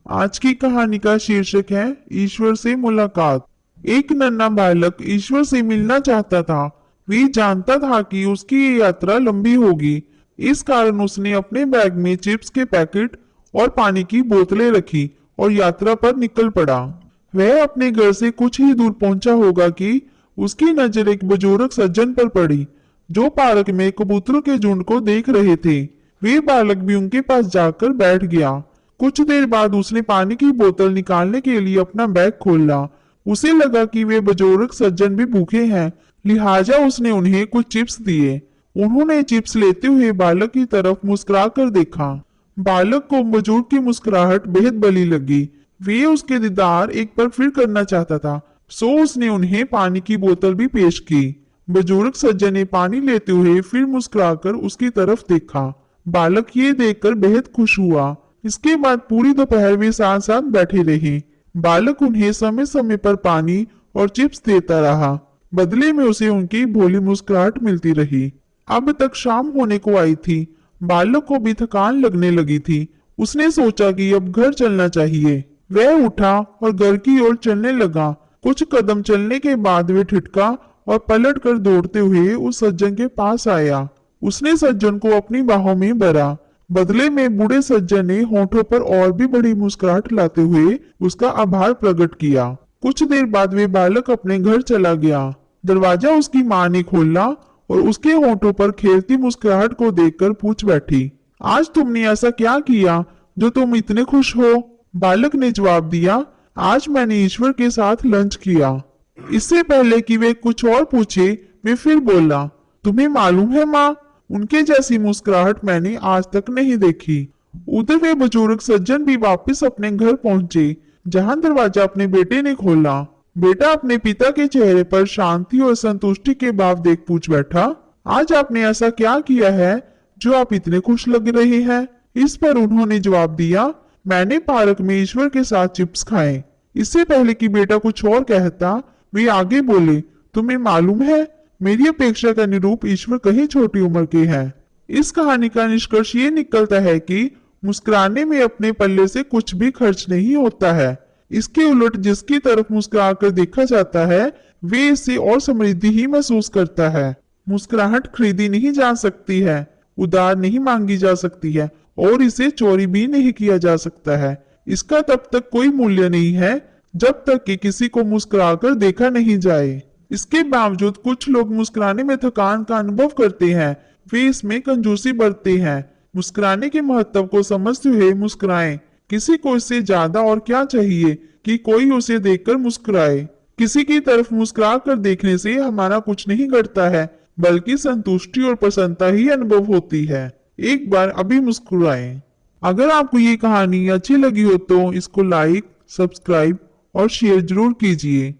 आज की कहानी का शीर्षक है ईश्वर से मुलाकात। एक नन्हा बालक ईश्वर से मिलना चाहता था। वह जानता था कि उसकी ये यात्रा लंबी होगी। इस कारण उसने अपने बैग में चिप्स के पैकेट और पानी की बोतलें रखी और यात्रा पर निकल पड़ा। वह अपने घर से कुछ ही दूर पहुंचा होगा कि उसकी नजर एक बुजुर्ग सज्जन पर पड़ी, जो पार्क में कबूतरों के झुंड को देख रहे थे। वे बालक भी उनके पास जाकर बैठ गया। कुछ देर बाद उसने पानी की बोतल निकालने के लिए अपना बैग खोला। उसे लगा कि वे बुजुर्ग सज्जन भी भूखे हैं, लिहाजा उसने उन्हें कुछ चिप्स दिए। उन्होंने चिप्स लेते हुए बालक की तरफ मुस्कुरा कर देखा। बालक को बुजुर्ग की मुस्कुराहट बेहद भली लगी। वे उसके दीदार एक बार फिर करना चाहता था, सो उसने उन्हें पानी की बोतल भी पेश की। बुजुर्ग सज्जन ने पानी लेते हुए फिर मुस्कुराकर उसकी तरफ देखा। बालक ये देखकर बेहद खुश हुआ। इसके बाद पूरी दोपहर वे साथ साथ बैठे रहे। बालक उन्हें समय समय पर पानी और चिप्स देता रहा। बदले में उसे उनकी भोली मुस्कुराहट मिलती रही। अब तक शाम होने को आई थी। बालक को भी थकान लगने लगी थी। उसने सोचा कि अब घर चलना चाहिए। वह उठा और घर की ओर चलने लगा। कुछ कदम चलने के बाद वे ठिठका और पलट कर दौड़ते हुए उस सज्जन के पास आया। उसने सज्जन को अपनी बाहों में भरा। बदले में बूढ़े सज्जन ने होठों पर और भी बड़ी मुस्कुराहट लाते हुए उसका आभार प्रकट किया। कुछ देर बाद वे बालक अपने घर चला गया। दरवाजा उसकी माँ ने खोला और उसके होठों पर खेलती मुस्कुराहट को देखकर पूछ बैठी, आज तुमने ऐसा क्या किया जो तुम इतने खुश हो? बालक ने जवाब दिया, आज मैंने ईश्वर के साथ लंच किया। इससे पहले कि वे कुछ और पूछे, मैं फिर बोला, तुम्हें मालूम है माँ, उनके जैसी मुस्कुराहट मैंने आज तक नहीं देखी। उधर वे बुजुर्ग सज्जन भी वापस अपने घर पहुंचे, जहां दरवाजा अपने बेटे ने खोला। बेटा अपने पिता के चेहरे पर शांति और संतुष्टि के भाव देख पूछ बैठा, आज आपने ऐसा क्या किया है जो आप इतने खुश लग रहे हैं? इस पर उन्होंने जवाब दिया, मैंने पार्क में ईश्वर के साथ चिप्स खाए। इससे पहले कि बेटा कुछ और कहता, वे आगे बोले, तुम्हें मालूम है, मेरी अपेक्षा का निरूप ईश्वर कहीं छोटी उम्र के हैं। इस कहानी का निष्कर्ष ये निकलता है कि मुस्कुराने में अपने पल्ले से कुछ भी खर्च नहीं होता है। इसके उलट जिसकी तरफ मुस्कुरा कर देखा जाता है, वे इससे और समृद्धि ही महसूस करता है। मुस्कुराहट खरीदी नहीं जा सकती है, उधार नहीं मांगी जा सकती है और इसे चोरी भी नहीं किया जा सकता है। इसका तब तक कोई मूल्य नहीं है जब तक कि किसी को मुस्कुराकर देखा नहीं जाए। इसके बावजूद कुछ लोग मुस्कुराने में थकान का अनुभव करते हैं। वे इसमें कंजूसी बरतते हैं। मुस्कुराने के महत्व को समझते हुए मुस्कुराएं। किसी को इससे ज्यादा और क्या चाहिए कि कोई उसे देखकर मुस्कुराए। किसी की तरफ मुस्कुरा कर देखने से हमारा कुछ नहीं घटता है, बल्कि संतुष्टि और प्रसन्नता ही अनुभव होती है। एक बार अभी मुस्कुराएं। अगर आपको ये कहानी अच्छी लगी हो तो इसको लाइक, सब्सक्राइब और शेयर जरूर कीजिए।